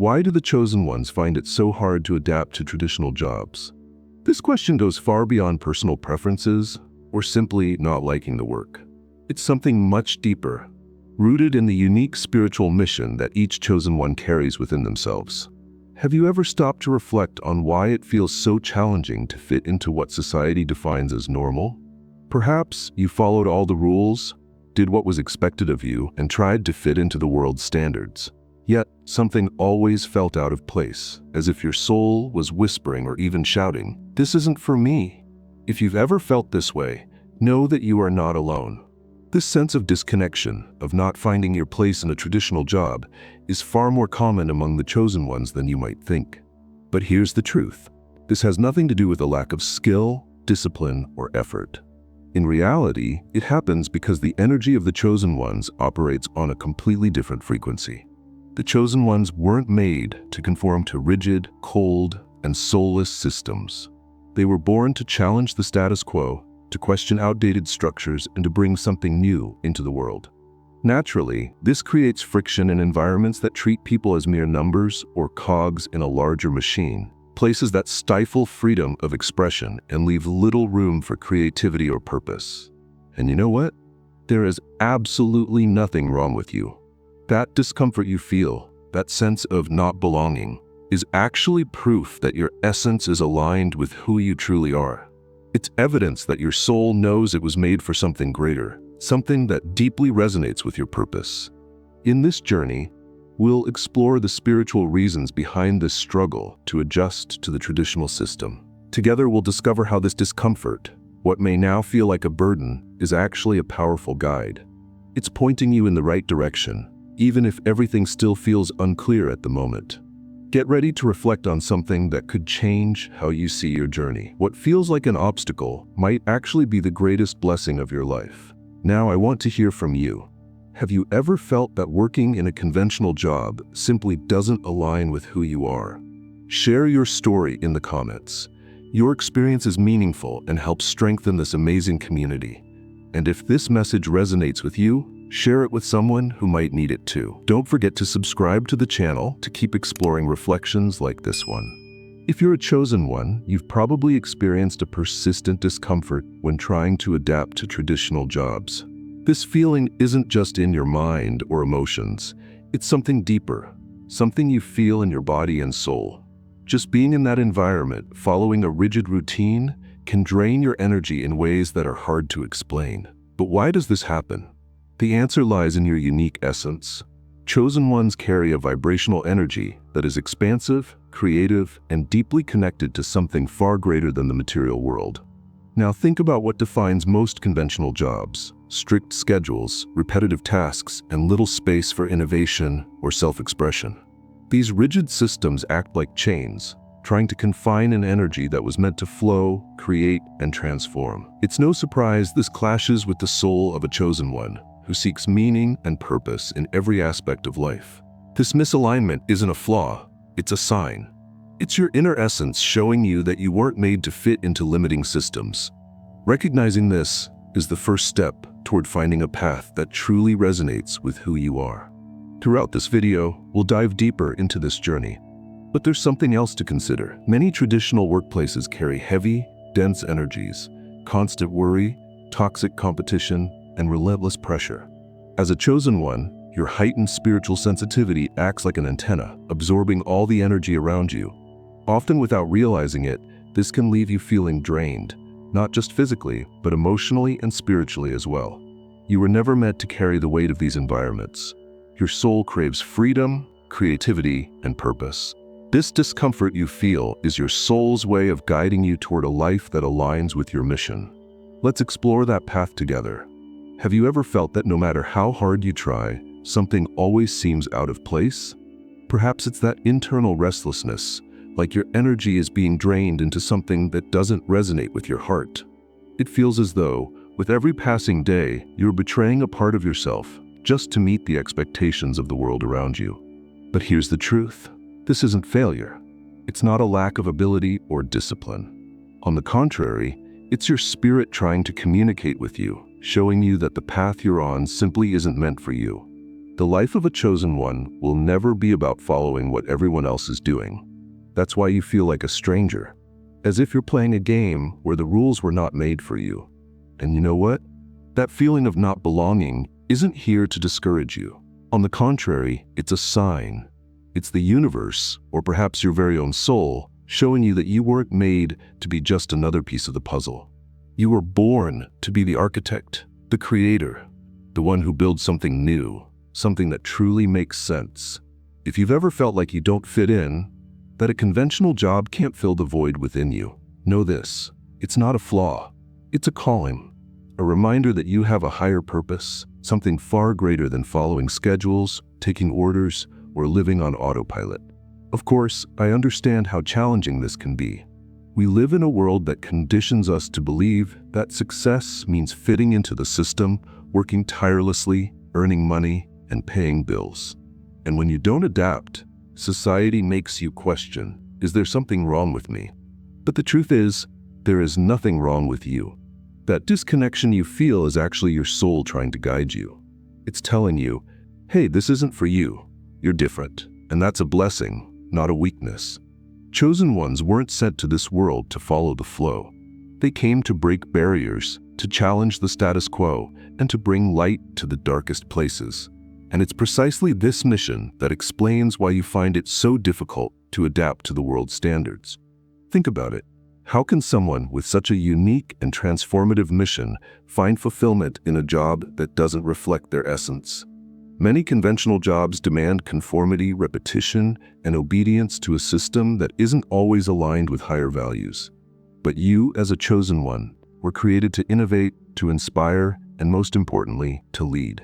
Why do the chosen ones find it so hard to adapt to traditional jobs? This question goes far beyond personal preferences or simply not liking the work. It's something much deeper, rooted in the unique spiritual mission that each chosen one carries within themselves. Have you ever stopped to reflect on why it feels so challenging to fit into what society defines as normal? Perhaps you followed all the rules, did what was expected of you, and tried to fit into the world's standards. Yet, something always felt out of place, as if your soul was whispering or even shouting, "This isn't for me." If you've ever felt this way, know that you are not alone. This sense of disconnection, of not finding your place in a traditional job, is far more common among the chosen ones than you might think. But here's the truth. This has nothing to do with a lack of skill, discipline, or effort. In reality, it happens because the energy of the chosen ones operates on a completely different frequency. The chosen ones weren't made to conform to rigid, cold, and soulless systems. They were born to challenge the status quo, to question outdated structures, and to bring something new into the world. Naturally, this creates friction in environments that treat people as mere numbers or cogs in a larger machine, places that stifle freedom of expression and leave little room for creativity or purpose. And you know what? There is absolutely nothing wrong with you. That discomfort you feel, that sense of not belonging, is actually proof that your essence is aligned with who you truly are. It's evidence that your soul knows it was made for something greater, something that deeply resonates with your purpose. In this journey, we'll explore the spiritual reasons behind this struggle to adjust to the traditional system. Together, we'll discover how this discomfort, what may now feel like a burden, is actually a powerful guide. It's pointing you in the right direction, even if everything still feels unclear at the moment. Get ready to reflect on something that could change how you see your journey. What feels like an obstacle might actually be the greatest blessing of your life. Now, I want to hear from you. Have you ever felt that working in a conventional job simply doesn't align with who you are? Share your story in the comments. Your experience is meaningful and helps strengthen this amazing community. And if this message resonates with you, share it with someone who might need it too. Don't forget to subscribe to the channel to keep exploring reflections like this one. If you're a chosen one, you've probably experienced a persistent discomfort when trying to adapt to traditional jobs. This feeling isn't just in your mind or emotions. It's something deeper, something you feel in your body and soul. Just being in that environment, following a rigid routine, can drain your energy in ways that are hard to explain. But why does this happen? The answer lies in your unique essence. Chosen ones carry a vibrational energy that is expansive, creative, and deeply connected to something far greater than the material world. Now think about what defines most conventional jobs: strict schedules, repetitive tasks, and little space for innovation or self-expression. These rigid systems act like chains, trying to confine an energy that was meant to flow, create, and transform. It's no surprise this clashes with the soul of a chosen one, who seeks meaning and purpose in every aspect of life. This misalignment isn't a flaw, it's a sign. It's your inner essence showing you that you weren't made to fit into limiting systems. Recognizing this is the first step toward finding a path that truly resonates with who you are. Throughout this video, we'll dive deeper into this journey. But there's something else to consider. Many traditional workplaces carry heavy, dense energies, constant worry, toxic competition, and relentless pressure. As a chosen one, your heightened spiritual sensitivity acts like an antenna, absorbing all the energy around you. Often without realizing it, this can leave you feeling drained, not just physically, but emotionally and spiritually as well. You were never meant to carry the weight of these environments. Your soul craves freedom, creativity, and purpose. This discomfort you feel is your soul's way of guiding you toward a life that aligns with your mission. Let's explore that path together. Have you ever felt that no matter how hard you try, something always seems out of place? Perhaps it's that internal restlessness, like your energy is being drained into something that doesn't resonate with your heart. It feels as though, with every passing day, you're betraying a part of yourself just to meet the expectations of the world around you. But here's the truth. This isn't failure. It's not a lack of ability or discipline. On the contrary, it's your spirit trying to communicate with you, showing you that the path you're on simply isn't meant for you. The life of a chosen one will never be about following what everyone else is doing. That's why you feel like a stranger, as if you're playing a game where the rules were not made for you. And you know what? That feeling of not belonging isn't here to discourage you. On the contrary, it's a sign. It's the universe, or perhaps your very own soul, showing you that you weren't made to be just another piece of the puzzle. You were born to be the architect, the creator, the one who builds something new, something that truly makes sense. If you've ever felt like you don't fit in, that a conventional job can't fill the void within you, know this: it's not a flaw, it's a calling, a reminder that you have a higher purpose, something far greater than following schedules, taking orders, or living on autopilot. Of course, I understand how challenging this can be. We live in a world that conditions us to believe that success means fitting into the system, working tirelessly, earning money, and paying bills. And when you don't adapt, society makes you question, is there something wrong with me? But the truth is, there is nothing wrong with you. That disconnection you feel is actually your soul trying to guide you. It's telling you, hey, this isn't for you. You're different, and that's a blessing, not a weakness. Chosen ones weren't sent to this world to follow the flow. They came to break barriers, to challenge the status quo, and to bring light to the darkest places. And it's precisely this mission that explains why you find it so difficult to adapt to the world's standards. Think about it. How can someone with such a unique and transformative mission find fulfillment in a job that doesn't reflect their essence? Many conventional jobs demand conformity, repetition, and obedience to a system that isn't always aligned with higher values. But you, as a chosen one, were created to innovate, to inspire, and most importantly, to lead.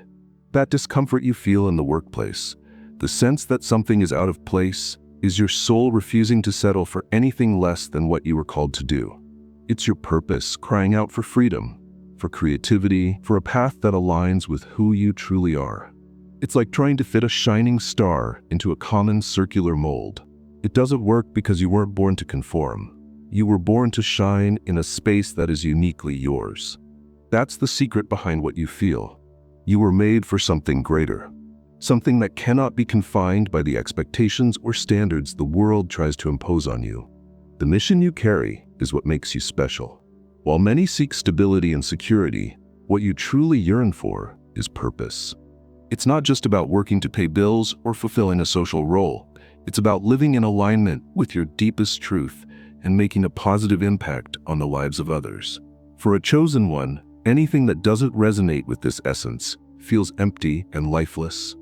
That discomfort you feel in the workplace, the sense that something is out of place, is your soul refusing to settle for anything less than what you were called to do. It's your purpose crying out for freedom, for creativity, for a path that aligns with who you truly are. It's like trying to fit a shining star into a common circular mold. It doesn't work because you weren't born to conform. You were born to shine in a space that is uniquely yours. That's the secret behind what you feel. You were made for something greater, something that cannot be confined by the expectations or standards the world tries to impose on you. The mission you carry is what makes you special. While many seek stability and security, what you truly yearn for is purpose. It's not just about working to pay bills or fulfilling a social role. It's about living in alignment with your deepest truth and making a positive impact on the lives of others. For a chosen one, anything that doesn't resonate with this essence feels empty and lifeless.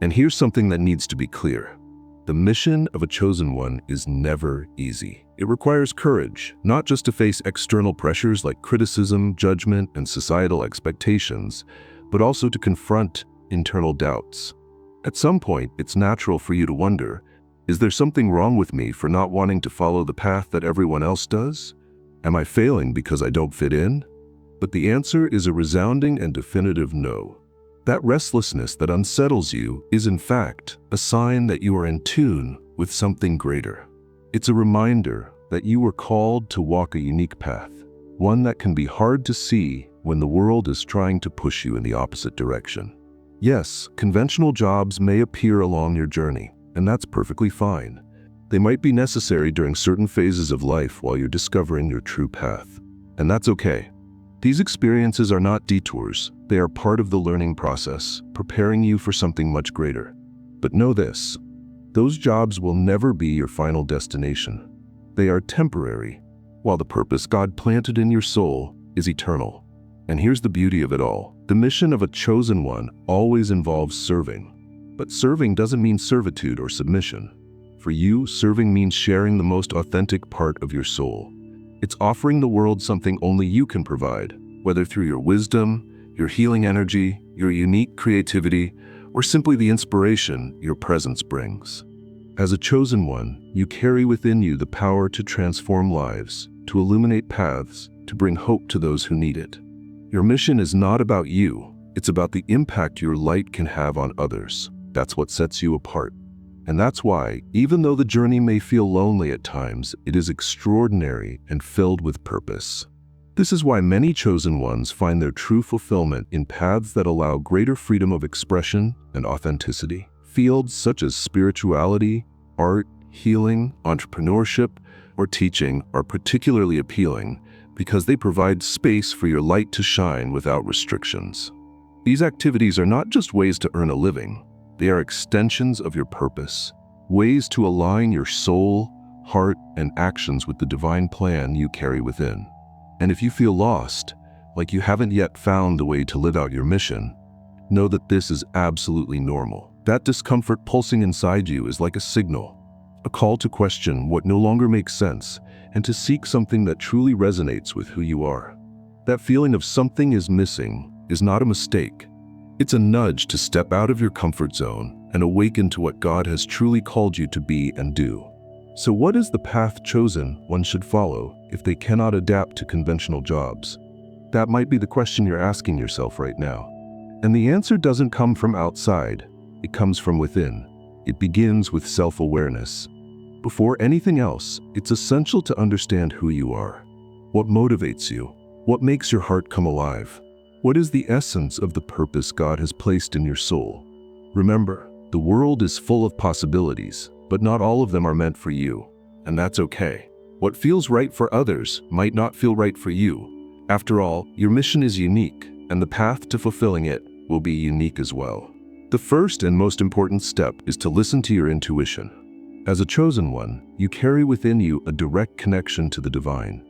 And here's something that needs to be clear. The mission of a chosen one is never easy. It requires courage, not just to face external pressures like criticism, judgment, and societal expectations, but also to confront internal doubts. At some point, it's natural for you to wonder, is there something wrong with me for not wanting to follow the path that everyone else does? Am I failing because I don't fit in? But the answer is a resounding and definitive no. That restlessness that unsettles you is in fact a sign that you are in tune with something greater. It's a reminder that you were called to walk a unique path, one that can be hard to see when the world is trying to push you in the opposite direction. Yes, conventional jobs may appear along your journey, and that's perfectly fine. They might be necessary during certain phases of life while you're discovering your true path, and that's okay. These experiences are not detours, they are part of the learning process, preparing you for something much greater. But know this, those jobs will never be your final destination. They are temporary, while the purpose God planted in your soul is eternal. And here's the beauty of it all. The mission of a chosen one always involves serving. But serving doesn't mean servitude or submission. For you, serving means sharing the most authentic part of your soul. It's offering the world something only you can provide, whether through your wisdom, your healing energy, your unique creativity, or simply the inspiration your presence brings. As a chosen one, you carry within you the power to transform lives, to illuminate paths, to bring hope to those who need it. Your mission is not about you, it's about the impact your light can have on others. That's what sets you apart. And that's why, even though the journey may feel lonely at times, it is extraordinary and filled with purpose. This is why many chosen ones find their true fulfillment in paths that allow greater freedom of expression and authenticity. Fields such as spirituality, art, healing, entrepreneurship, or teaching are particularly appealing because they provide space for your light to shine without restrictions. These activities are not just ways to earn a living, they are extensions of your purpose, ways to align your soul, heart, and actions with the divine plan you carry within. And if you feel lost, like you haven't yet found the way to live out your mission, know that this is absolutely normal. That discomfort pulsing inside you is like a signal, a call to question what no longer makes sense and to seek something that truly resonates with who you are. That feeling of something is missing is not a mistake. It's a nudge to step out of your comfort zone and awaken to what God has truly called you to be and do. So what is the path chosen one should follow if they cannot adapt to conventional jobs? That might be the question you're asking yourself right now. And the answer doesn't come from outside, it comes from within. It begins with self-awareness. Before anything else, it's essential to understand who you are. What motivates you? What makes your heart come alive? What is the essence of the purpose God has placed in your soul? Remember, the world is full of possibilities, but not all of them are meant for you, and that's okay. What feels right for others might not feel right for you. After all, your mission is unique, and the path to fulfilling it will be unique as well. The first and most important step is to listen to your intuition. As a chosen one, you carry within you a direct connection to the divine.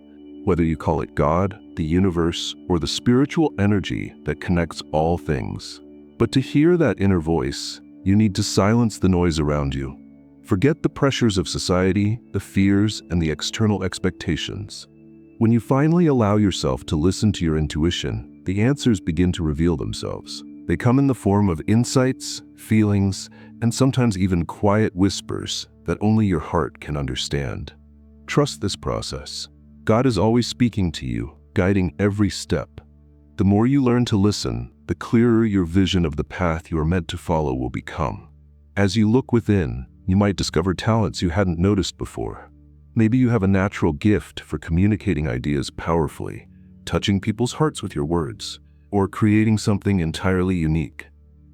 Whether you call it God, the universe, or the spiritual energy that connects all things. But to hear that inner voice, you need to silence the noise around you. Forget the pressures of society, the fears, and the external expectations. When you finally allow yourself to listen to your intuition, the answers begin to reveal themselves. They come in the form of insights, feelings, and sometimes even quiet whispers that only your heart can understand. Trust this process. God is always speaking to you, guiding every step. The more you learn to listen, the clearer your vision of the path you are meant to follow will become. As you look within, you might discover talents you hadn't noticed before. Maybe you have a natural gift for communicating ideas powerfully, touching people's hearts with your words, or creating something entirely unique.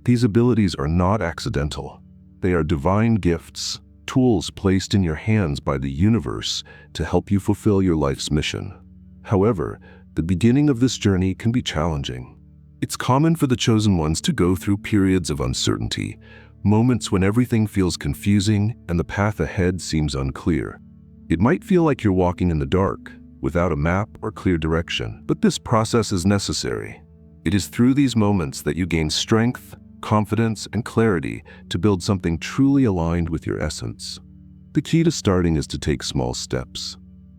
These abilities are not accidental. They are divine gifts, tools placed in your hands by the universe to help you fulfill your life's mission. However, the beginning of this journey can be challenging. It's common for the chosen ones to go through periods of uncertainty, moments when everything feels confusing and the path ahead seems unclear. It might feel like you're walking in the dark, without a map or clear direction, but this process is necessary. It is through these moments that you gain strength, confidence, and clarity to build something truly aligned with your essence. The key to starting is to take small steps.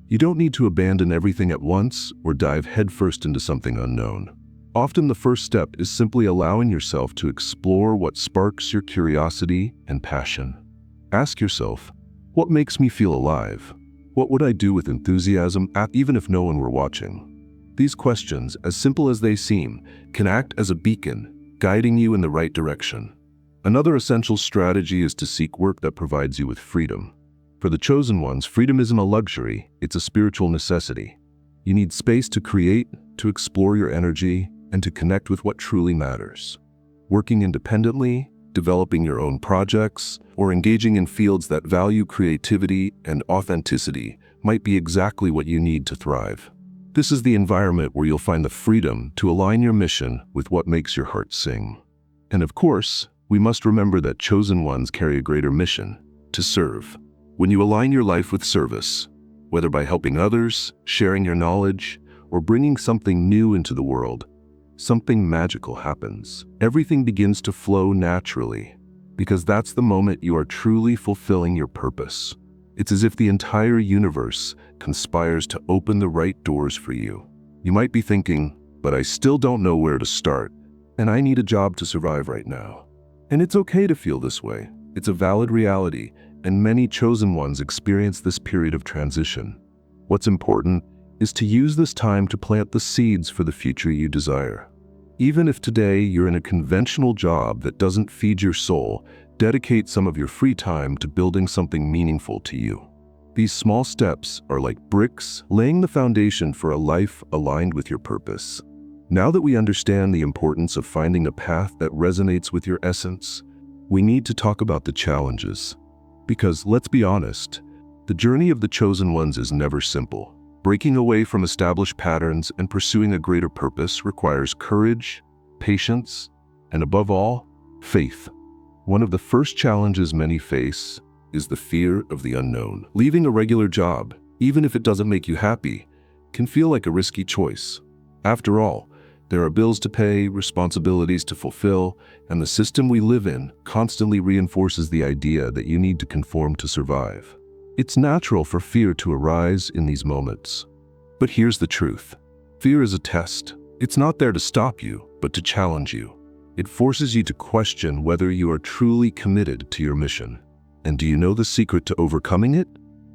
You don't need to abandon everything at once or dive headfirst into something unknown. Often the first step is simply allowing yourself to explore what sparks your curiosity and passion. Ask yourself, what makes me feel alive? What would I do with enthusiasm, even if no one were watching? These questions, as simple as they seem, can act as a beacon, guiding you in the right direction. Another essential strategy is to seek work that provides you with freedom. For the chosen ones, freedom isn't a luxury, it's a spiritual necessity. You need space to create, to explore your energy, and to connect with what truly matters. Working independently, developing your own projects, or engaging in fields that value creativity and authenticity might be exactly what you need to thrive. This is the environment where you'll find the freedom to align your mission with what makes your heart sing. And of course, we must remember that chosen ones carry a greater mission: to serve. When you align your life with service, whether by helping others, sharing your knowledge, or bringing something new into the world, something magical happens. Everything begins to flow naturally, because that's the moment you are truly fulfilling your purpose. It's as if the entire universe conspires to open the right doors for you. You might be thinking, but I still don't know where to start, and I need a job to survive right now. And it's okay to feel this way. It's a valid reality, and many chosen ones experience this period of transition. What's important is to use this time to plant the seeds for the future you desire. Even if today you're in a conventional job that doesn't feed your soul, dedicate some of your free time to building something meaningful to you. These small steps are like bricks, laying the foundation for a life aligned with your purpose. Now that we understand the importance of finding a path that resonates with your essence, we need to talk about the challenges. Because let's be honest, the journey of the chosen ones is never simple. Breaking away from established patterns and pursuing a greater purpose requires courage, patience, and above all, faith. One of the first challenges many face is the fear of the unknown. Leaving a regular job, even if it doesn't make you happy, can feel like a risky choice. After all, there are bills to pay, responsibilities to fulfill, and the system we live in constantly reinforces the idea that you need to conform to survive. It's natural for fear to arise in these moments. But here's the truth. Fear is a test. It's not there to stop you, but to challenge you. It forces you to question whether you are truly committed to your mission. And do you know the secret to overcoming it?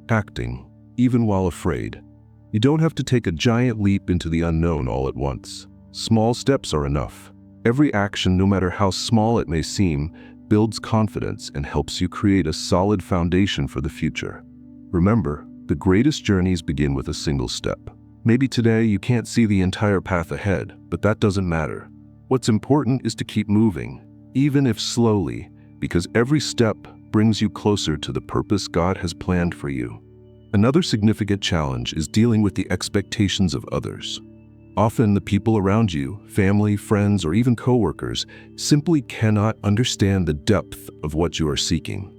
Acting, even while afraid. You don't have to take a giant leap into the unknown all at once. Small steps are enough. Every action, no matter how small it may seem, builds confidence and helps you create a solid foundation for the future. Remember, the greatest journeys begin with a single step. Maybe today you can't see the entire path ahead, but that doesn't matter. What's important is to keep moving, even if slowly, because every step brings you closer to the purpose God has planned for you. Another significant challenge is dealing with the expectations of others. Often the people around you, family, friends, or even coworkers, simply cannot understand the depth of what you are seeking.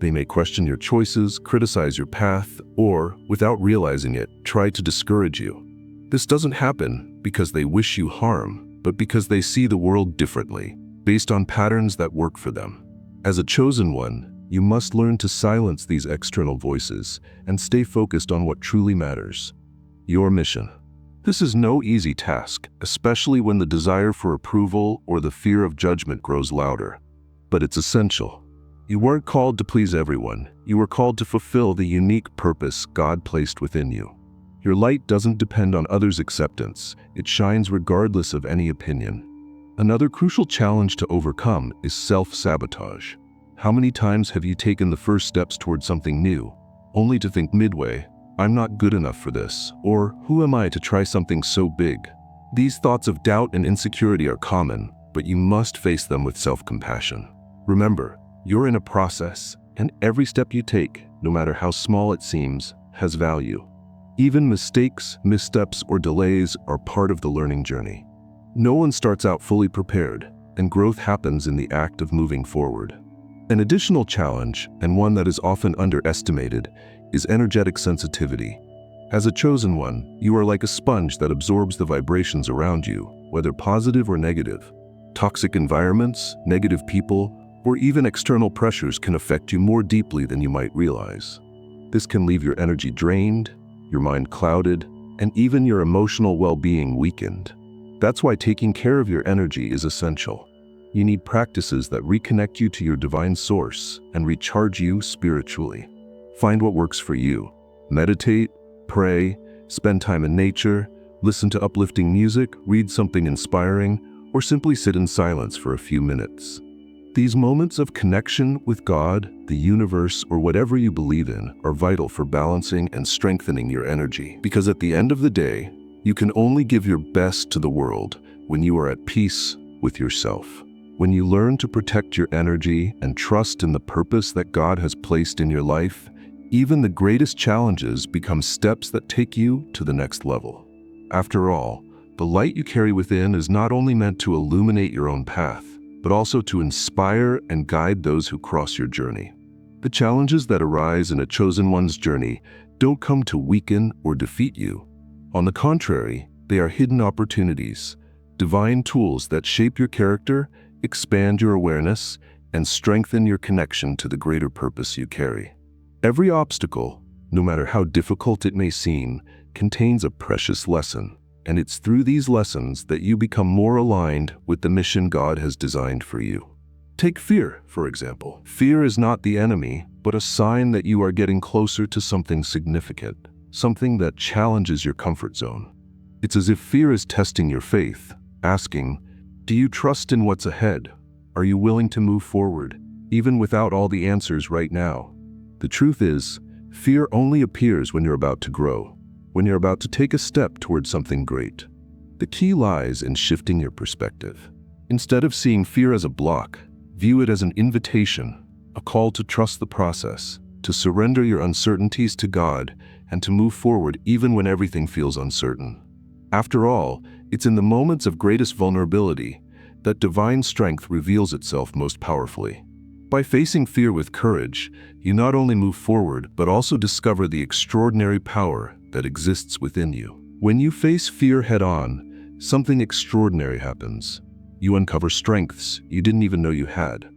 They may question your choices, criticize your path, or, without realizing it, try to discourage you. This doesn't happen because they wish you harm, but because they see the world differently, based on patterns that work for them. As a chosen one, you must learn to silence these external voices and stay focused on what truly matters: your mission. This is no easy task, especially when the desire for approval or the fear of judgment grows louder. But it's essential. You weren't called to please everyone. You were called to fulfill the unique purpose God placed within you. Your light doesn't depend on others' acceptance. It shines regardless of any opinion. Another crucial challenge to overcome is self-sabotage. How many times have you taken the first steps toward something new, only to think midway, "I'm not good enough for this," or "Who am I to try something so big?" These thoughts of doubt and insecurity are common, but you must face them with self-compassion. Remember, you're in a process, and every step you take, no matter how small it seems, has value. Even mistakes, missteps, or delays are part of the learning journey. No one starts out fully prepared, and growth happens in the act of moving forward. An additional challenge, and one that is often underestimated, is energetic sensitivity. As a chosen one, you are like a sponge that absorbs the vibrations around you, whether positive or negative. Toxic environments, negative people, or even external pressures can affect you more deeply than you might realize. This can leave your energy drained, your mind clouded, and even your emotional well-being weakened. That's why taking care of your energy is essential. You need practices that reconnect you to your divine source and recharge you spiritually. Find what works for you. Meditate, pray, spend time in nature, listen to uplifting music, read something inspiring, or simply sit in silence for a few minutes. These moments of connection with God, the universe, or whatever you believe in are vital for balancing and strengthening your energy. Because at the end of the day, you can only give your best to the world when you are at peace with yourself. When you learn to protect your energy and trust in the purpose that God has placed in your life, even the greatest challenges become steps that take you to the next level. After all, the light you carry within is not only meant to illuminate your own path, but also to inspire and guide those who cross your journey. The challenges that arise in a chosen one's journey don't come to weaken or defeat you. On the contrary, they are hidden opportunities, divine tools that shape your character, expand your awareness, and strengthen your connection to the greater purpose you carry. Every obstacle, no matter how difficult it may seem, contains a precious lesson, and it's through these lessons that you become more aligned with the mission God has designed for you. Take fear, for example. Fear is not the enemy, but a sign that you are getting closer to something significant, something that challenges your comfort zone. It's as if fear is testing your faith, asking, "Do you trust in what's ahead? Are you willing to move forward, even without all the answers right now?" The truth is, Fear only appears when you're about to grow, when you're about to take a step towards something great. The key lies in shifting your perspective. Instead of seeing fear as a block, view it as an invitation, a call to trust the process, to surrender your uncertainties to God, and to move forward even when everything feels uncertain. After all, it's in the moments of greatest vulnerability that divine strength reveals itself most powerfully. By facing fear with courage, you not only move forward, but also discover the extraordinary power that exists within you. When you face fear head-on, something extraordinary happens. You uncover strengths you didn't even know you had.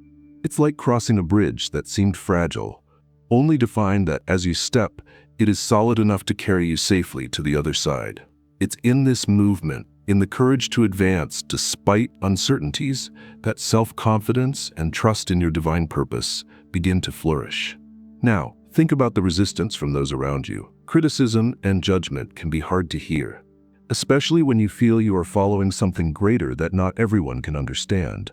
It's like crossing a bridge that seemed fragile, only to find that as you step, it is solid enough to carry you safely to the other side. It's in this movement, in the courage to advance despite uncertainties, that self-confidence and trust in your divine purpose begin to flourish. Now, think about the resistance from those around you. Criticism and judgment can be hard to hear, especially when you feel you are following something greater that not everyone can understand.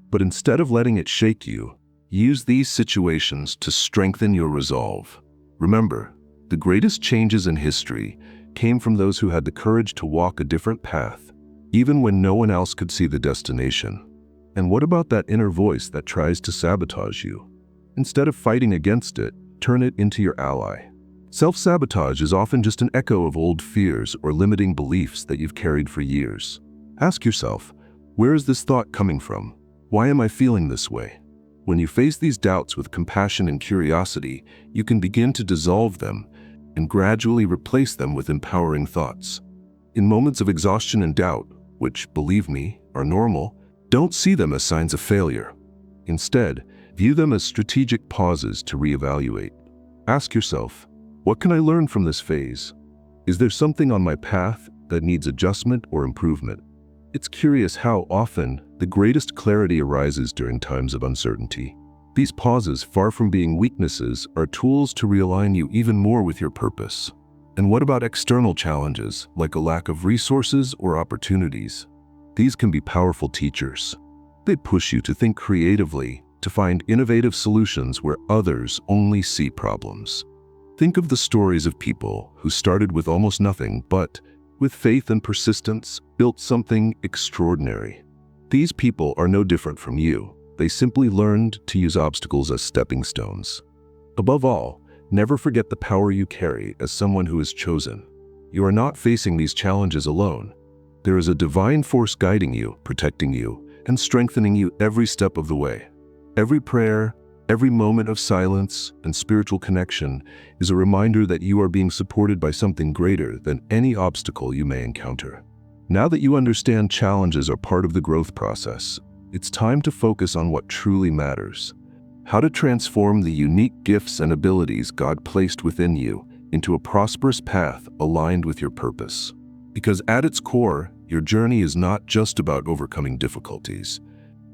But instead of letting it shake you, use these situations to strengthen your resolve. Remember, the greatest changes in history came from those who had the courage to walk a different path, even when no one else could see the destination. And what about that inner voice that tries to sabotage you? Instead of fighting against it, turn it into your ally. Self-sabotage is often just an echo of old fears or limiting beliefs that you've carried for years. Ask yourself, where is this thought coming from? Why am I feeling this way? When you face these doubts with compassion and curiosity, you can begin to dissolve them and gradually replace them with empowering thoughts. In moments of exhaustion and doubt, which, believe me, are normal, don't see them as signs of failure. Instead, view them as strategic pauses to reevaluate. Ask yourself, what can I learn from this phase? Is there something on my path that needs adjustment or improvement? It's curious how often the greatest clarity arises during times of uncertainty. These pauses, far from being weaknesses, are tools to realign you even more with your purpose. And what about external challenges, like a lack of resources or opportunities? These can be powerful teachers. They push you to think creatively, to find innovative solutions where others only see problems. Think of the stories of people who started with almost nothing, but, with faith and persistence, built something extraordinary. These people are no different from you. They simply learned to use obstacles as stepping stones. Above all, never forget the power you carry as someone who is chosen. You are not facing these challenges alone. There is a divine force guiding you, protecting you, and strengthening you every step of the way. Every prayer, every moment of silence and spiritual connection is a reminder that you are being supported by something greater than any obstacle you may encounter. Now that you understand challenges are part of the growth process, it's time to focus on what truly matters. How to transform the unique gifts and abilities God placed within you into a prosperous path aligned with your purpose. Because at its core, your journey is not just about overcoming difficulties.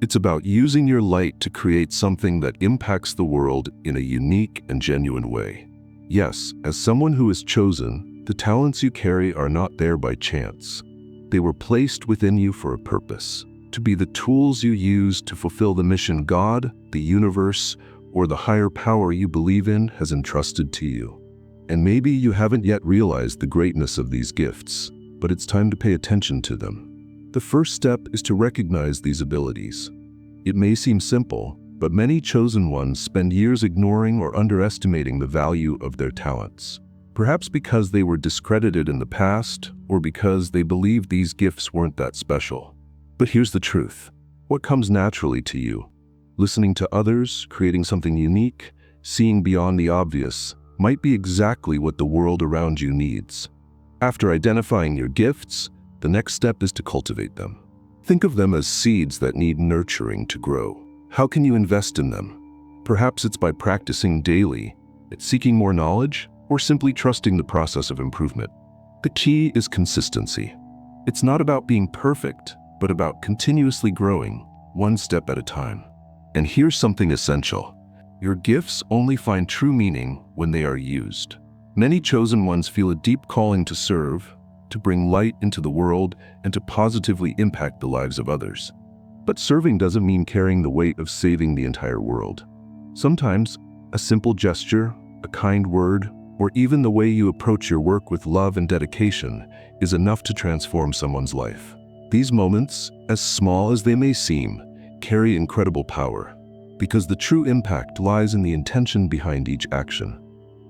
It's about using your light to create something that impacts the world in a unique and genuine way. Yes, as someone who is chosen, the talents you carry are not there by chance. They were placed within you for a purpose, to be the tools you use to fulfill the mission God, the universe, or the higher power you believe in has entrusted to you. And maybe you haven't yet realized the greatness of these gifts, but it's time to pay attention to them. The first step is to recognize these abilities. It may seem simple, but many chosen ones spend years ignoring or underestimating the value of their talents. Perhaps because they were discredited in the past, or because they believed these gifts weren't that special. But here's the truth. What comes naturally to you? Listening to others, creating something unique, seeing beyond the obvious, might be exactly what the world around you needs. After identifying your gifts, the next step is to cultivate them. Think of them as seeds that need nurturing to grow. How can you invest in them? Perhaps it's by practicing daily, seeking more knowledge, or simply trusting the process of improvement. The key is consistency. It's not about being perfect, but about continuously growing, one step at a time. And here's something essential. Your gifts only find true meaning when they are used. Many chosen ones feel a deep calling to serve, to bring light into the world, and to positively impact the lives of others. But serving doesn't mean carrying the weight of saving the entire world. Sometimes, a simple gesture, a kind word, or even the way you approach your work with love and dedication is enough to transform someone's life. These moments, as small as they may seem, carry incredible power, because the true impact lies in the intention behind each action.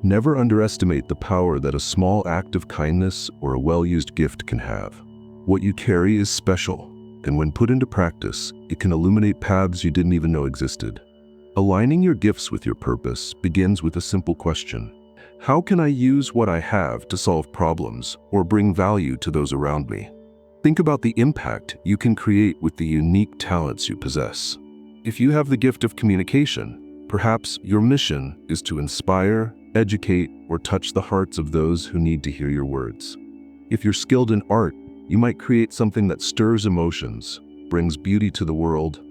Never underestimate the power that a small act of kindness or a well-used gift can have. What you carry is special, and when put into practice, it can illuminate paths you didn't even know existed. Aligning your gifts with your purpose begins with a simple question. How can I use what I have to solve problems or bring value to those around me? Think about the impact you can create with the unique talents you possess. If you have the gift of communication, perhaps your mission is to inspire, educate, or touch the hearts of those who need to hear your words. If you're skilled in art, you might create something that stirs emotions, brings beauty to the world,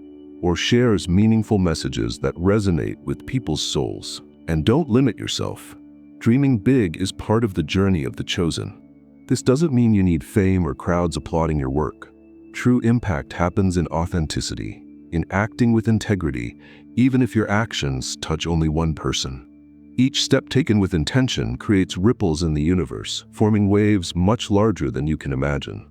or shares meaningful messages that resonate with people's souls. And don't limit yourself. Dreaming big is part of the journey of the chosen. This doesn't mean you need fame or crowds applauding your work. True impact happens in authenticity, in acting with integrity, even if your actions touch only one person. Each step taken with intention creates ripples in the universe, forming waves much larger than you can imagine.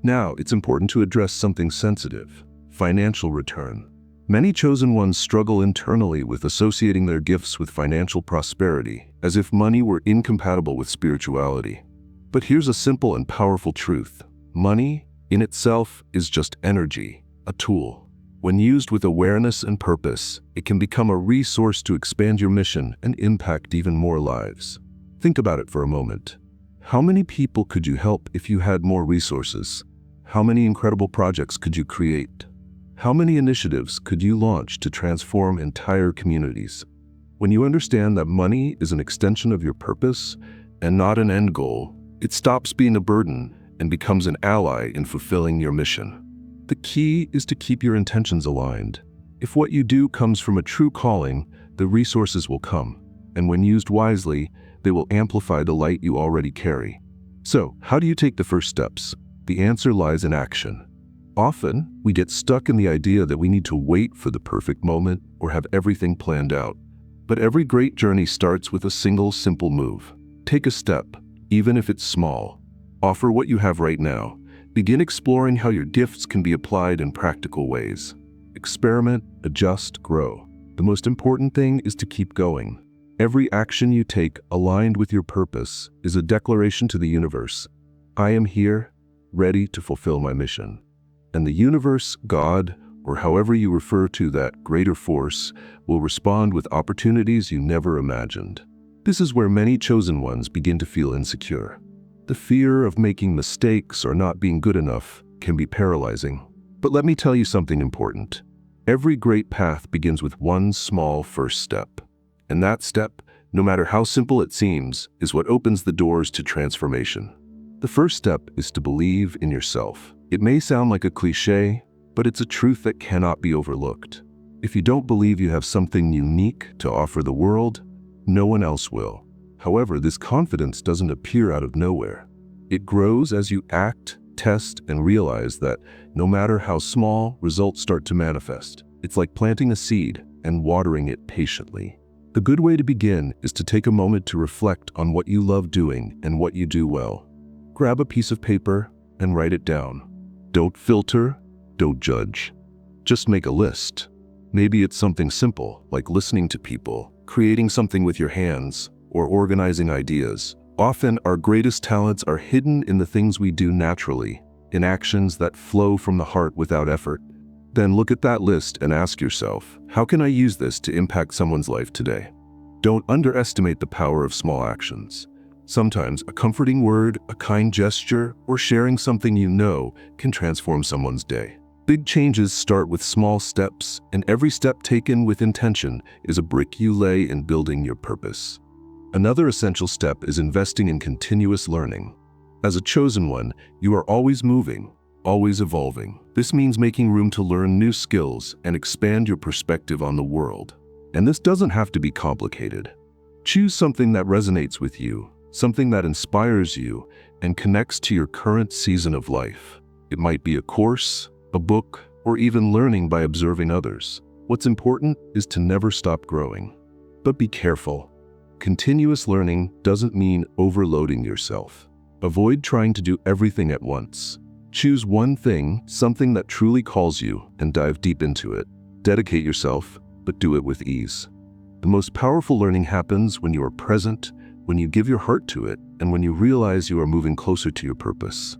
Now, it's important to address something sensitive: financial return. Many chosen ones struggle internally with associating their gifts with financial prosperity, as if money were incompatible with spirituality. But here's a simple and powerful truth. Money, in itself, is just energy, a tool. When used with awareness and purpose, it can become a resource to expand your mission and impact even more lives. Think about it for a moment. How many people could you help if you had more resources? How many incredible projects could you create? How many initiatives could you launch to transform entire communities? When you understand that money is an extension of your purpose and not an end goal, it stops being a burden and becomes an ally in fulfilling your mission. The key is to keep your intentions aligned. If what you do comes from a true calling, the resources will come, and when used wisely, they will amplify the light you already carry. So, how do you take the first steps? The answer lies in action. Often, we get stuck in the idea that we need to wait for the perfect moment or have everything planned out. But every great journey starts with a single simple move. Take a step, even if it's small. Offer what you have right now. Begin exploring how your gifts can be applied in practical ways. Experiment, adjust, grow. The most important thing is to keep going. Every action you take aligned with your purpose is a declaration to the universe. I am here, ready to fulfill my mission. And the universe, God, or however you refer to that greater force, will respond with opportunities you never imagined. This is where many chosen ones begin to feel insecure. The fear of making mistakes or not being good enough can be paralyzing. But let me tell you something important. Every great path begins with one small first step. And that step, no matter how simple it seems, is what opens the doors to transformation. The first step is to believe in yourself. It may sound like a cliché, but it's a truth that cannot be overlooked. If you don't believe you have something unique to offer the world, no one else will. However, this confidence doesn't appear out of nowhere. It grows as you act, test, and realize that no matter how small, results start to manifest. It's like planting a seed and watering it patiently. The good way to begin is to take a moment to reflect on what you love doing and what you do well. Grab a piece of paper and write it down. Don't filter, don't judge. Just make a list. Maybe it's something simple, like listening to people, creating something with your hands, or organizing ideas. Often, our greatest talents are hidden in the things we do naturally, in actions that flow from the heart without effort. Then look at that list and ask yourself, how can I use this to impact someone's life today? Don't underestimate the power of small actions. Sometimes a comforting word, a kind gesture, or sharing something you know can transform someone's day. Big changes start with small steps, and every step taken with intention is a brick you lay in building your purpose. Another essential step is investing in continuous learning. As a chosen one, you are always moving, always evolving. This means making room to learn new skills and expand your perspective on the world. And this doesn't have to be complicated. Choose something that resonates with you, something that inspires you and connects to your current season of life. It might be a course, a book, or even learning by observing others. What's important is to never stop growing. But be careful. Continuous learning doesn't mean overloading yourself. Avoid trying to do everything at once. Choose one thing, something that truly calls you, and dive deep into it. Dedicate yourself, but do it with ease. The most powerful learning happens when you are present, when you give your heart to it, and when you realize you are moving closer to your purpose.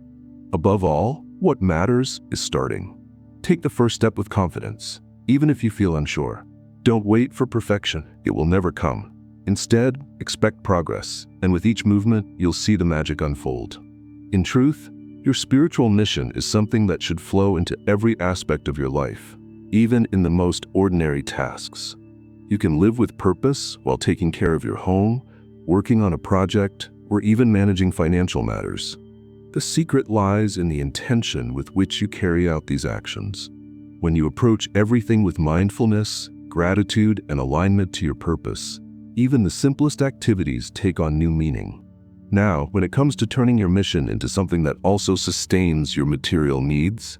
Above all, what matters is starting. Take the first step with confidence, even if you feel unsure. Don't wait for perfection, it will never come. Instead, expect progress, and with each movement, you'll see the magic unfold. In truth, your spiritual mission is something that should flow into every aspect of your life, even in the most ordinary tasks. You can live with purpose while taking care of your home, working on a project, or even managing financial matters. The secret lies in the intention with which you carry out these actions. When you approach everything with mindfulness, gratitude, and alignment to your purpose, even the simplest activities take on new meaning. Now, when it comes to turning your mission into something that also sustains your material needs,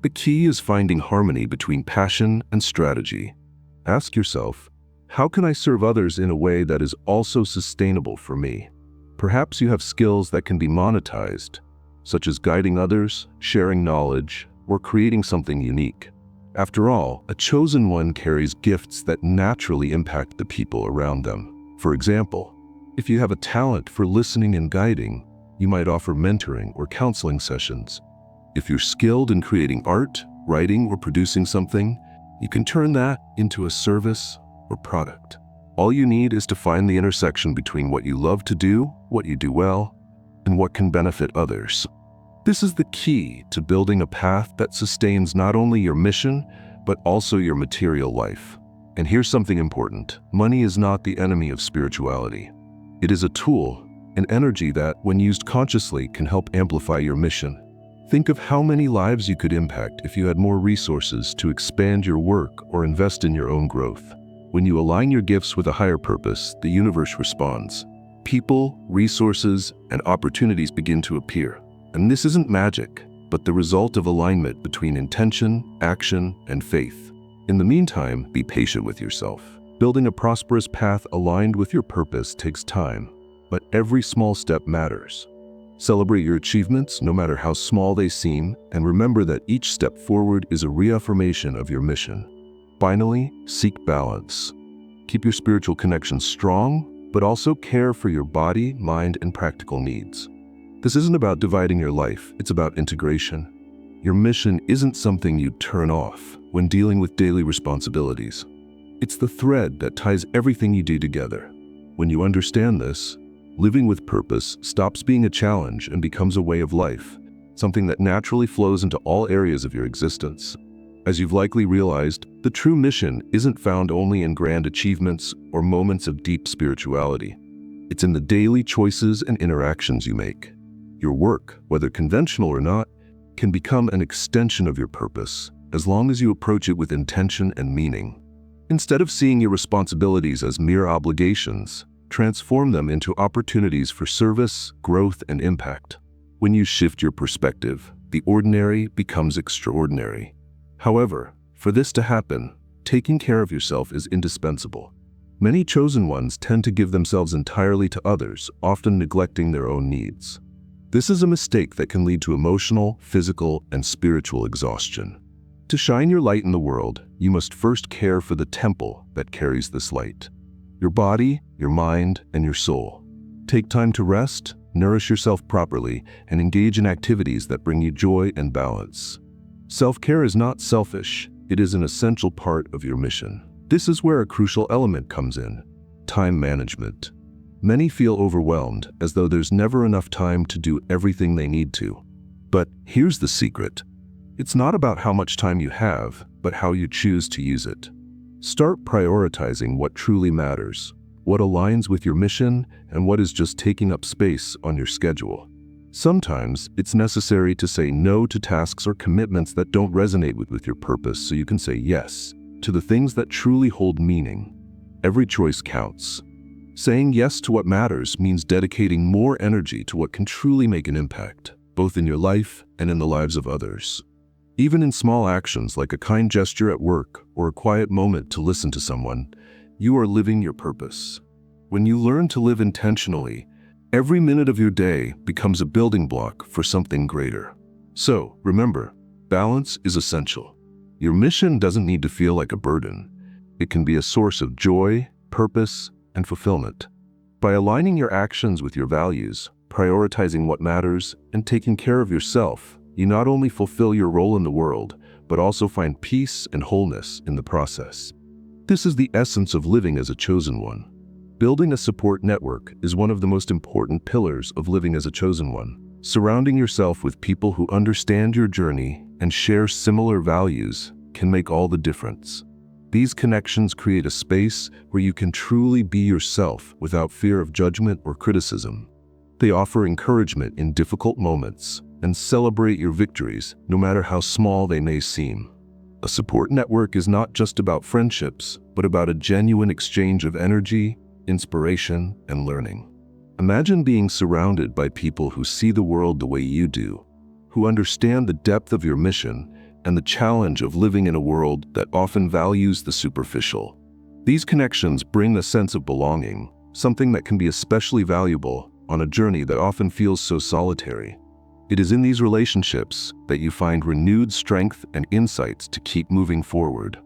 the key is finding harmony between passion and strategy. Ask yourself, how can I serve others in a way that is also sustainable for me? Perhaps you have skills that can be monetized, such as guiding others, sharing knowledge, or creating something unique. After all, a chosen one carries gifts that naturally impact the people around them. For example, if you have a talent for listening and guiding, you might offer mentoring or counseling sessions. If you're skilled in creating art, writing, or producing something, you can turn that into a service or product. All you need is to find the intersection between what you love to do, what you do well, and what can benefit others. This is the key to building a path that sustains not only your mission, but also your material life. And here's something important. Money is not the enemy of spirituality. It is a tool, an energy that, when used consciously, can help amplify your mission. Think of how many lives you could impact if you had more resources to expand your work or invest in your own growth. When you align your gifts with a higher purpose, the universe responds. People, resources, and opportunities begin to appear. And this isn't magic, but the result of alignment between intention, action, and faith. In the meantime, be patient with yourself. Building a prosperous path aligned with your purpose takes time, but every small step matters. Celebrate your achievements, no matter how small they seem, and remember that each step forward is a reaffirmation of your mission. Finally, seek balance. Keep your spiritual connections strong, but also care for your body, mind, and practical needs. This isn't about dividing your life, it's about integration. Your mission isn't something you turn off when dealing with daily responsibilities. It's the thread that ties everything you do together. When you understand this, living with purpose stops being a challenge and becomes a way of life, something that naturally flows into all areas of your existence. As you've likely realized, the true mission isn't found only in grand achievements or moments of deep spirituality. It's in the daily choices and interactions you make. Your work, whether conventional or not, can become an extension of your purpose, as long as you approach it with intention and meaning. Instead of seeing your responsibilities as mere obligations, transform them into opportunities for service, growth, and impact. When you shift your perspective, the ordinary becomes extraordinary. However, for this to happen, taking care of yourself is indispensable. Many chosen ones tend to give themselves entirely to others, often neglecting their own needs. This is a mistake that can lead to emotional, physical, and spiritual exhaustion. To shine your light in the world, you must first care for the temple that carries this light. Your body, your mind, and your soul. Take time to rest, nourish yourself properly, and engage in activities that bring you joy and balance. Self-care is not selfish, it is an essential part of your mission. This is where a crucial element comes in: time management. Many feel overwhelmed, as though there's never enough time to do everything they need to. But here's the secret. It's not about how much time you have, but how you choose to use it. Start prioritizing what truly matters, what aligns with your mission, and what is just taking up space on your schedule. Sometimes it's necessary to say no to tasks or commitments that don't resonate with your purpose, so you can say yes to the things that truly hold meaning. Every choice counts. Saying yes to what matters means dedicating more energy to what can truly make an impact, both in your life and in the lives of others. Even in small actions like a kind gesture at work or a quiet moment to listen to someone, you are living your purpose. When you learn to live intentionally, every minute of your day becomes a building block for something greater. So, remember, balance is essential. Your mission doesn't need to feel like a burden. It can be a source of joy, purpose, and fulfillment. By aligning your actions with your values, prioritizing what matters, and taking care of yourself, you not only fulfill your role in the world, but also find peace and wholeness in the process. This is the essence of living as a chosen one. Building a support network is one of the most important pillars of living as a chosen one. Surrounding yourself with people who understand your journey and share similar values can make all the difference. These connections create a space where you can truly be yourself without fear of judgment or criticism. They offer encouragement in difficult moments and celebrate your victories, no matter how small they may seem. A support network is not just about friendships, but about a genuine exchange of energy, inspiration, and learning. Imagine being surrounded by people who see the world the way you do, who understand the depth of your mission and the challenge of living in a world that often values the superficial. These connections bring a sense of belonging, something that can be especially valuable on a journey that often feels so solitary. It is in these relationships that you find renewed strength and insights to keep moving forward.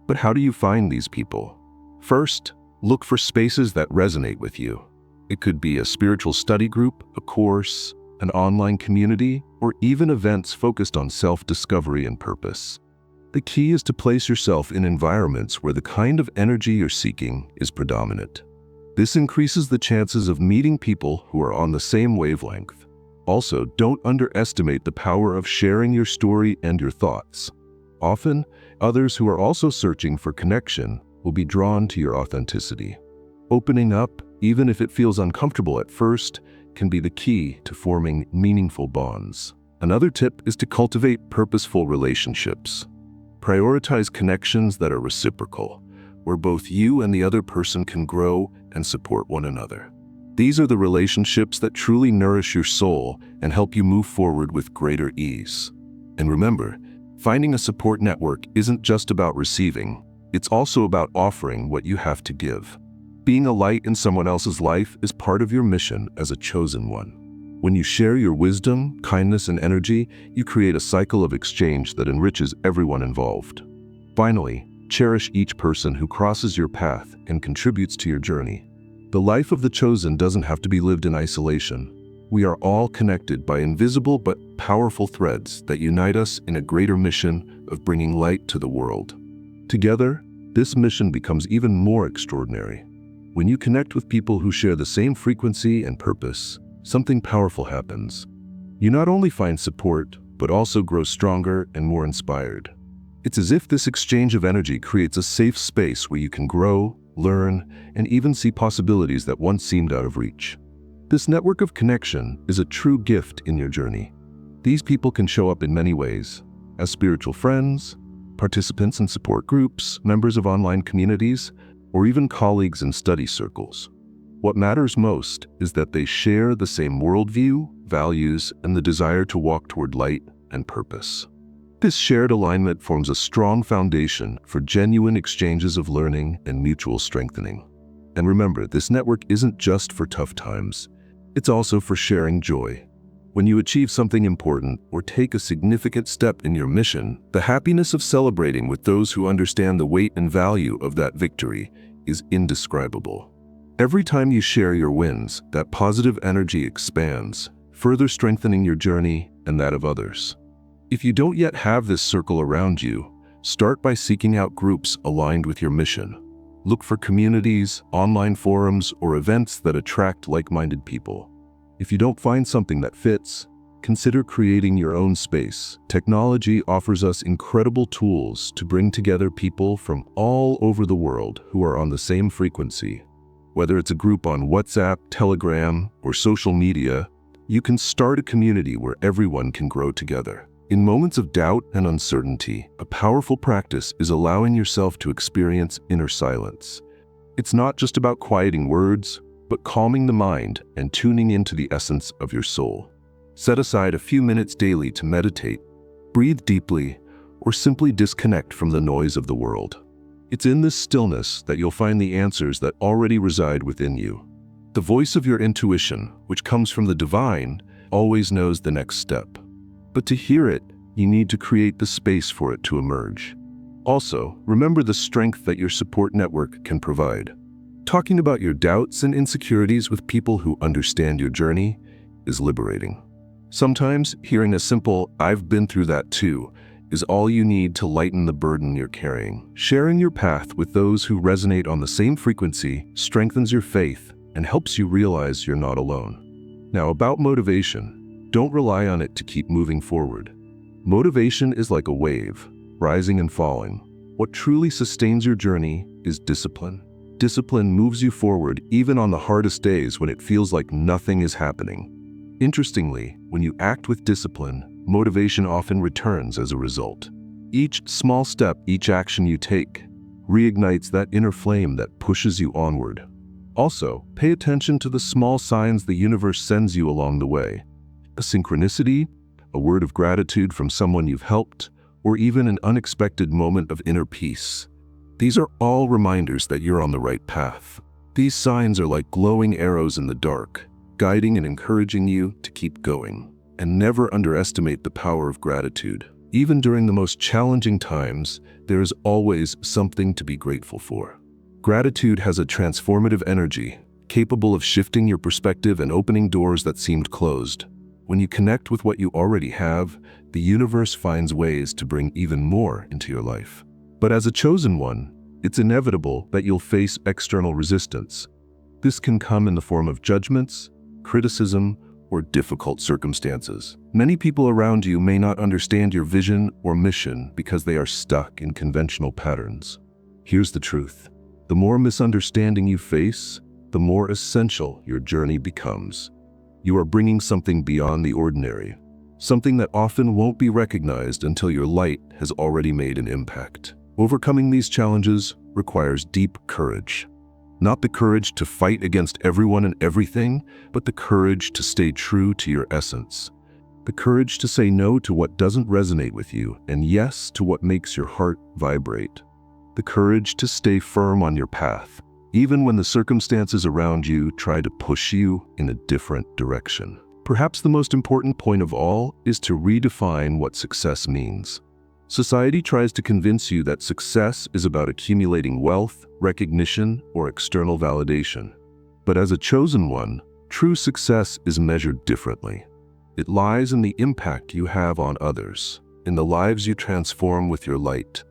But how do you find these people? First, look for spaces that resonate with you. It could be a spiritual study group, a course, an online community, or even events focused on self-discovery and purpose. The key is to place yourself in environments where the kind of energy you're seeking is predominant. This increases the chances of meeting people who are on the same wavelength. Also, don't underestimate the power of sharing your story and your thoughts. Often, others who are also searching for connection will be drawn to your authenticity. Opening up, even if it feels uncomfortable at first, can be the key to forming meaningful bonds. Another tip is to cultivate purposeful relationships. Prioritize connections that are reciprocal, where both you and the other person can grow and support one another. These are the relationships that truly nourish your soul and help you move forward with greater ease. And remember, finding a support network isn't just about receiving, it's also about offering what you have to give. Being a light in someone else's life is part of your mission as a chosen one. When you share your wisdom, kindness, and energy, you create a cycle of exchange that enriches everyone involved. Finally, cherish each person who crosses your path and contributes to your journey. The life of the chosen doesn't have to be lived in isolation. We are all connected by invisible but powerful threads that unite us in a greater mission of bringing light to the world. Together, this mission becomes even more extraordinary. When you connect with people who share the same frequency and purpose, something powerful happens. You not only find support, but also grow stronger and more inspired. It's as if this exchange of energy creates a safe space where you can grow, learn, and even see possibilities that once seemed out of reach. This network of connection is a true gift in your journey. These people can show up in many ways: as spiritual friends, participants in support groups, members of online communities, or even colleagues in study circles. What matters most is that they share the same worldview, values, and the desire to walk toward light and purpose. This shared alignment forms a strong foundation for genuine exchanges of learning and mutual strengthening. And remember, this network isn't just for tough times, it's also for sharing joy. When you achieve something important or take a significant step in your mission, the happiness of celebrating with those who understand the weight and value of that victory is indescribable. Every time you share your wins, that positive energy expands, further strengthening your journey and that of others. If you don't yet have this circle around you, start by seeking out groups aligned with your mission. Look for communities, online forums, or events that attract like-minded people. If you don't find something that fits, consider creating your own space. Technology offers us incredible tools to bring together people from all over the world who are on the same frequency. Whether it's a group on WhatsApp, Telegram, or social media, you can start a community where everyone can grow together. In moments of doubt and uncertainty, a powerful practice is allowing yourself to experience inner silence. It's not just about quieting words, but calming the mind and tuning into the essence of your soul. Set aside a few minutes daily to meditate, breathe deeply, or simply disconnect from the noise of the world. It's in this stillness that you'll find the answers that already reside within you. The voice of your intuition, which comes from the divine, always knows the next step. But to hear it, you need to create the space for it to emerge. Also, remember the strength that your support network can provide. Talking about your doubts and insecurities with people who understand your journey is liberating. Sometimes hearing a simple, "I've been through that too," is all you need to lighten the burden you're carrying. Sharing your path with those who resonate on the same frequency strengthens your faith and helps you realize you're not alone. Now, about motivation, don't rely on it to keep moving forward. Motivation is like a wave, rising and falling. What truly sustains your journey is discipline. Discipline moves you forward even on the hardest days when it feels like nothing is happening. Interestingly, when you act with discipline, motivation often returns as a result. Each small step, each action you take, reignites that inner flame that pushes you onward. Also, pay attention to the small signs the universe sends you along the way. A synchronicity, a word of gratitude from someone you've helped, or even an unexpected moment of inner peace. These are all reminders that you're on the right path. These signs are like glowing arrows in the dark, guiding and encouraging you to keep going. And never underestimate the power of gratitude. Even during the most challenging times, there is always something to be grateful for. Gratitude has a transformative energy, capable of shifting your perspective and opening doors that seemed closed. When you connect with what you already have, the universe finds ways to bring even more into your life. But as a chosen one, it's inevitable that you'll face external resistance. This can come in the form of judgments, criticism, or difficult circumstances. Many people around you may not understand your vision or mission because they are stuck in conventional patterns. Here's the truth. The more misunderstanding you face, the more essential your journey becomes. You are bringing something beyond the ordinary, something that often won't be recognized until your light has already made an impact. Overcoming these challenges requires deep courage. Not the courage to fight against everyone and everything, but the courage to stay true to your essence. The courage to say no to what doesn't resonate with you and yes to what makes your heart vibrate. The courage to stay firm on your path, even when the circumstances around you try to push you in a different direction. Perhaps the most important point of all is to redefine what success means. Society tries to convince you that success is about accumulating wealth, recognition, or external validation. But as a chosen one, true success is measured differently. It lies in the impact you have on others, in the lives you transform with your light.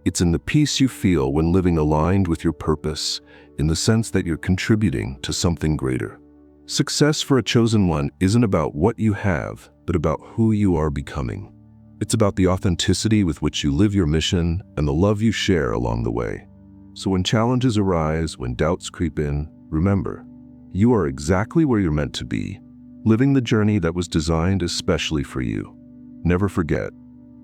It's in the peace you feel when living aligned with your purpose, in the sense that you're contributing to something greater. Success for a chosen one isn't about what you have, but about who you are becoming. It's about the authenticity with which you live your mission and the love you share along the way. So when challenges arise, when doubts creep in, remember, you are exactly where you're meant to be, living the journey that was designed especially for you. Never forget,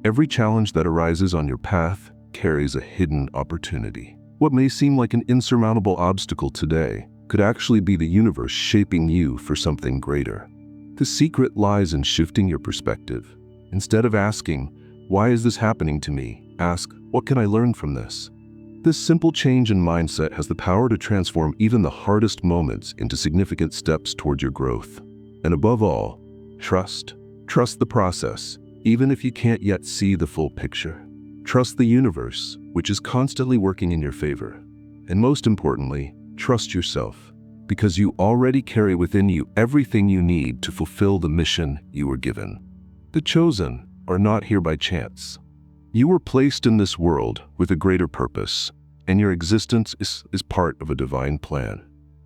every challenge that arises on your path carries a hidden opportunity. What may seem like an insurmountable obstacle today could actually be the universe shaping you for something greater. The secret lies in shifting your perspective. Instead of asking, "Why is this happening to me?" ask, "What can I learn from this?" This simple change in mindset has the power to transform even the hardest moments into significant steps toward your growth. And above all, trust. Trust the process, even if you can't yet see the full picture. Trust the universe, which is constantly working in your favor. And most importantly, trust yourself, because you already carry within you everything you need to fulfill the mission you were given. The chosen are not here by chance. You were placed in this world with a greater purpose, and your existence is part of a divine plan.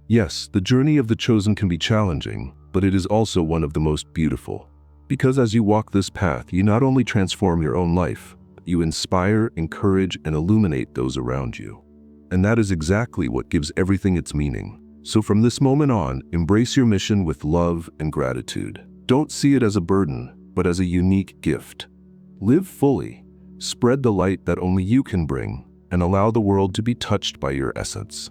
Yes, the journey of the chosen can be challenging, but it is also one of the most beautiful. Because as you walk this path, you not only transform your own life, but you inspire, encourage, and illuminate those around you. And that is exactly what gives everything its meaning. So from this moment on, embrace your mission with love and gratitude. Don't see it as a burden, but as a unique gift. Live fully, spread the light that only you can bring, and allow the world to be touched by your essence.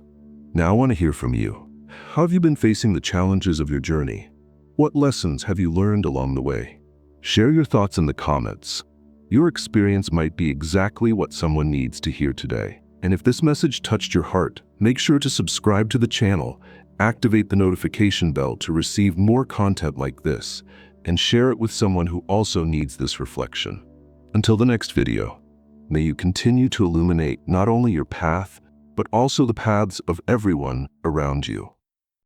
Now I want to hear from you. How have you been facing the challenges of your journey? What lessons have you learned along the way? Share your thoughts in the comments. Your experience might be exactly what someone needs to hear today. And if this message touched your heart, make sure to subscribe to the channel, activate the notification bell to receive more content like this, and share it with someone who also needs this reflection. Until the next video, may you continue to illuminate not only your path, but also the paths of everyone around you.